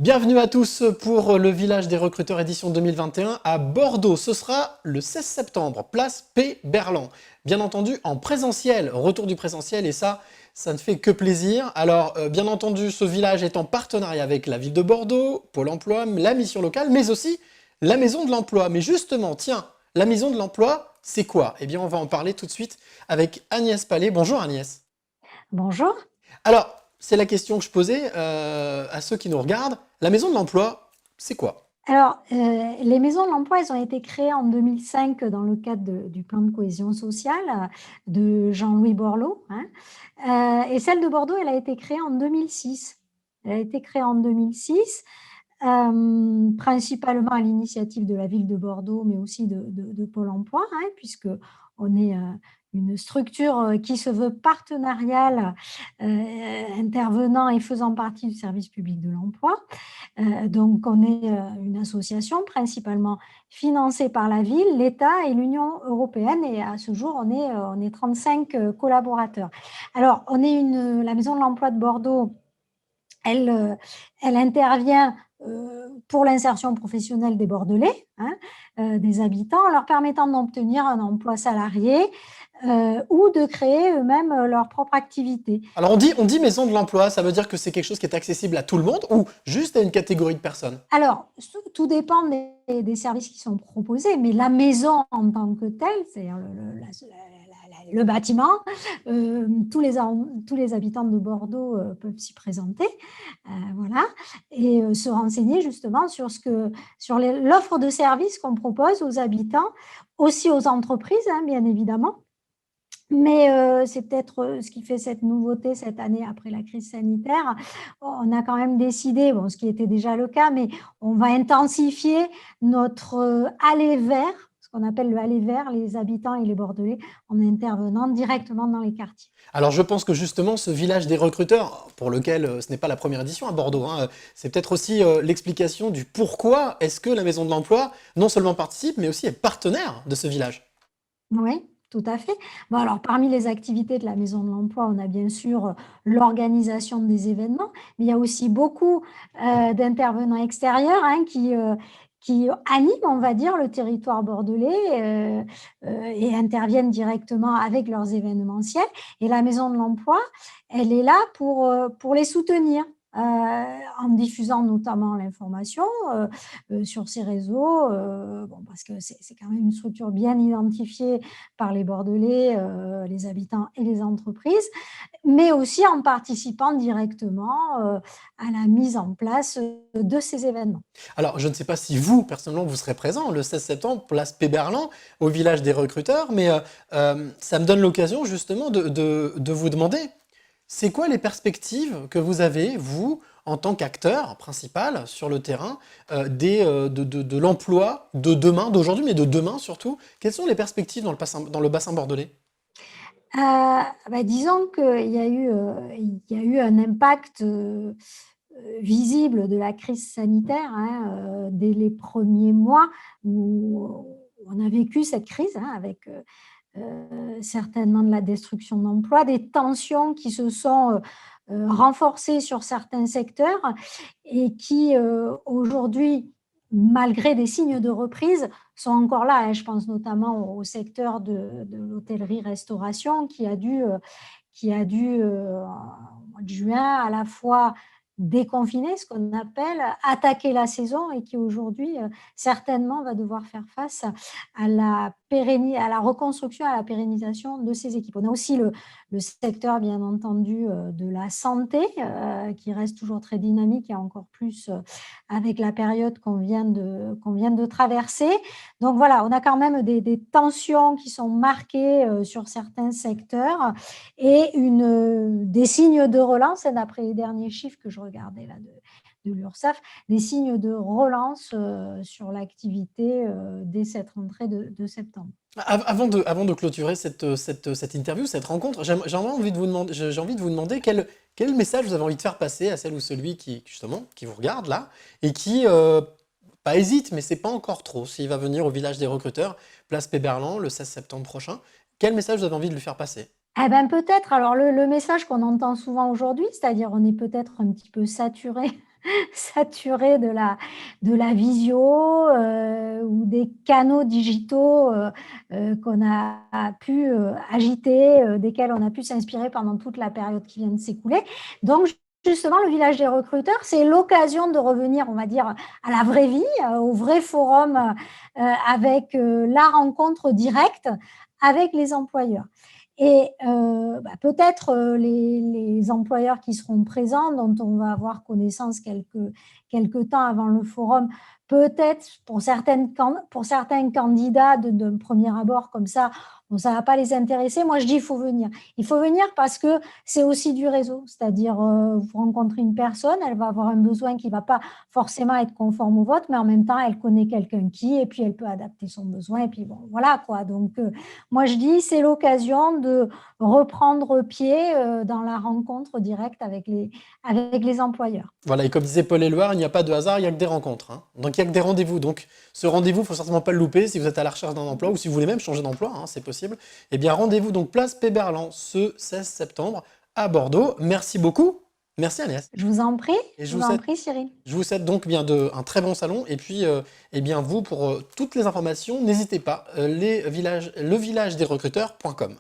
Bienvenue à tous pour le Village des recruteurs édition 2021 à Bordeaux. Ce sera le 16 septembre, place P. Berland. Bien entendu en présentiel, retour du présentiel et ça ne fait que plaisir. Alors bien entendu, ce village est en partenariat avec la ville de Bordeaux, Pôle emploi, la mission locale, mais aussi la maison de l'emploi. Mais justement, tiens, la maison de l'emploi, c'est quoi? Eh bien, on va en parler tout de suite avec Agnès Palais. Bonjour Agnès. Bonjour. Alors, c'est la question que je posais à ceux qui nous regardent. La maison de l'emploi, c'est quoi? Les maisons de l'emploi, elles ont été créées en 2005 dans le cadre du plan de cohésion sociale de Jean-Louis Borloo, hein. Et celle de Bordeaux, elle a été créée en 2006. Elle a été créée en 2006, principalement à l'initiative de la ville de Bordeaux, mais aussi de Pôle emploi, hein, puisque on est une structure qui se veut partenariale, intervenant et faisant partie du service public de l'emploi. Donc, on est une association principalement financée par la ville, l'État et l'Union européenne. Et à ce jour, on est 35 collaborateurs. Alors, la Maison de l'Emploi de Bordeaux, elle, elle intervient pour l'insertion professionnelle des Bordelais, hein, des habitants, en leur permettant d'obtenir un emploi salarié ou de créer eux-mêmes leur propre activité. Alors on dit maison de l'emploi, ça veut dire que c'est quelque chose qui est accessible à tout le monde ou juste à une catégorie de personnes? Alors, tout dépend des services qui sont proposés, mais la maison en tant que telle, c'est-à-dire le bâtiment, tous les habitants de Bordeaux peuvent s'y présenter, voilà, et se renseigner justement sur l'offre de services qu'on propose aux habitants, aussi aux entreprises, hein, bien évidemment. Mais c'est peut-être ce qui fait cette nouveauté cette année après la crise sanitaire. On a quand même décidé, bon, ce qui était déjà le cas, mais on va intensifier notre aller vers, ce qu'on appelle le aller vers les habitants et les Bordelais, en intervenant directement dans les quartiers. Alors je pense que justement ce village des recruteurs, pour lequel ce n'est pas la première édition à Bordeaux, hein, c'est peut-être aussi l'explication du pourquoi est-ce que la maison de l'emploi non seulement participe, mais aussi est partenaire de ce village. Oui, tout à fait. Bon, alors, parmi les activités de la Maison de l'Emploi, on a bien sûr l'organisation des événements, mais il y a aussi beaucoup d'intervenants extérieurs, hein, qui animent, on va dire, le territoire bordelais et interviennent directement avec leurs événementiels. Et la Maison de l'Emploi, elle est là pour les soutenir. En diffusant notamment l'information sur ces réseaux, bon, parce que c'est quand même une structure bien identifiée par les Bordelais, les habitants et les entreprises, mais aussi en participant directement à la mise en place de ces événements. Alors je ne sais pas si vous, personnellement, vous serez présent le 16 septembre, place Péberlan, au village des recruteurs, mais ça me donne l'occasion justement de vous demander, c'est quoi les perspectives que vous avez, vous, en tant qu'acteur principal sur le terrain, de l'emploi de demain, d'aujourd'hui, mais de demain surtout? Quelles sont les perspectives dans le bassin bordelais? Disons il y a eu un impact visible de la crise sanitaire, hein, dès les premiers mois où on a vécu cette crise, hein, avec certainement de la destruction d'emplois, des tensions qui se sont renforcées sur certains secteurs et qui aujourd'hui, malgré des signes de reprise, sont encore là, hein. Je pense notamment au secteur de l'hôtellerie-restauration qui a dû au mois de juin, à la fois déconfiner, ce qu'on appelle attaquer la saison, et qui aujourd'hui certainement va devoir faire face à la reconstruction, à la pérennisation de ces équipes. On a aussi le secteur, bien entendu, de la santé, qui reste toujours très dynamique, et encore plus avec la période qu'on vient de traverser. Donc voilà, on a quand même des tensions qui sont marquées sur certains secteurs et des signes de relance. Et d'après les derniers chiffres que je regardais là de l'URSSAF, des signes de relance sur l'activité dès cette rentrée de septembre. Avant de clôturer cette interview, cette rencontre, j'ai envie de vous demander quel message vous avez envie de faire passer à celle ou celui qui, justement, qui vous regarde là, et qui, pas hésite, mais c'est pas encore trop, s'il va venir au village des recruteurs, place Péberlan, le 16 septembre prochain. Quel message vous avez envie de lui faire passer? Eh ben peut-être, alors le message qu'on entend souvent aujourd'hui, c'est-à-dire on est peut-être un petit peu saturé saturé de la visio ou des canaux digitaux qu'on a pu agiter, desquels on a pu s'inspirer pendant toute la période qui vient de s'écouler. Donc, justement, le village des recruteurs, c'est l'occasion de revenir, on va dire, à la vraie vie, au vrai forum avec la rencontre directe avec les employeurs. Et peut-être les employeurs qui seront présents, dont on va avoir connaissance quelques temps avant le forum, peut-être pour certains candidats de premier abord comme ça, bon, ça ne va pas les intéresser. Moi, je dis il faut venir. Il faut venir parce que c'est aussi du réseau. C'est-à-dire, vous rencontrez une personne, elle va avoir un besoin qui ne va pas forcément être conforme au vôtre, mais en même temps, elle connaît quelqu'un et puis elle peut adapter son besoin. Et puis bon, voilà quoi. Donc, moi, je dis, c'est l'occasion de reprendre pied dans la rencontre directe avec les employeurs. Voilà, et comme disait Paul Éluard, il n'y a pas de hasard, il n'y a que des rencontres, hein. Donc il n'y a que des rendez-vous. Donc ce rendez-vous, il ne faut certainement pas le louper si vous êtes à la recherche d'un emploi ou si vous voulez même changer d'emploi, hein, c'est possible. Eh bien, rendez-vous donc place Péberlan ce 16 septembre à Bordeaux. Merci beaucoup. Merci Agnès. Je vous en prie, Et je vous en prie, Cyril. je vous souhaite donc bien un très bon salon. Et puis, eh bien vous, pour toutes les informations, n'hésitez pas, le village des recruteurs.com.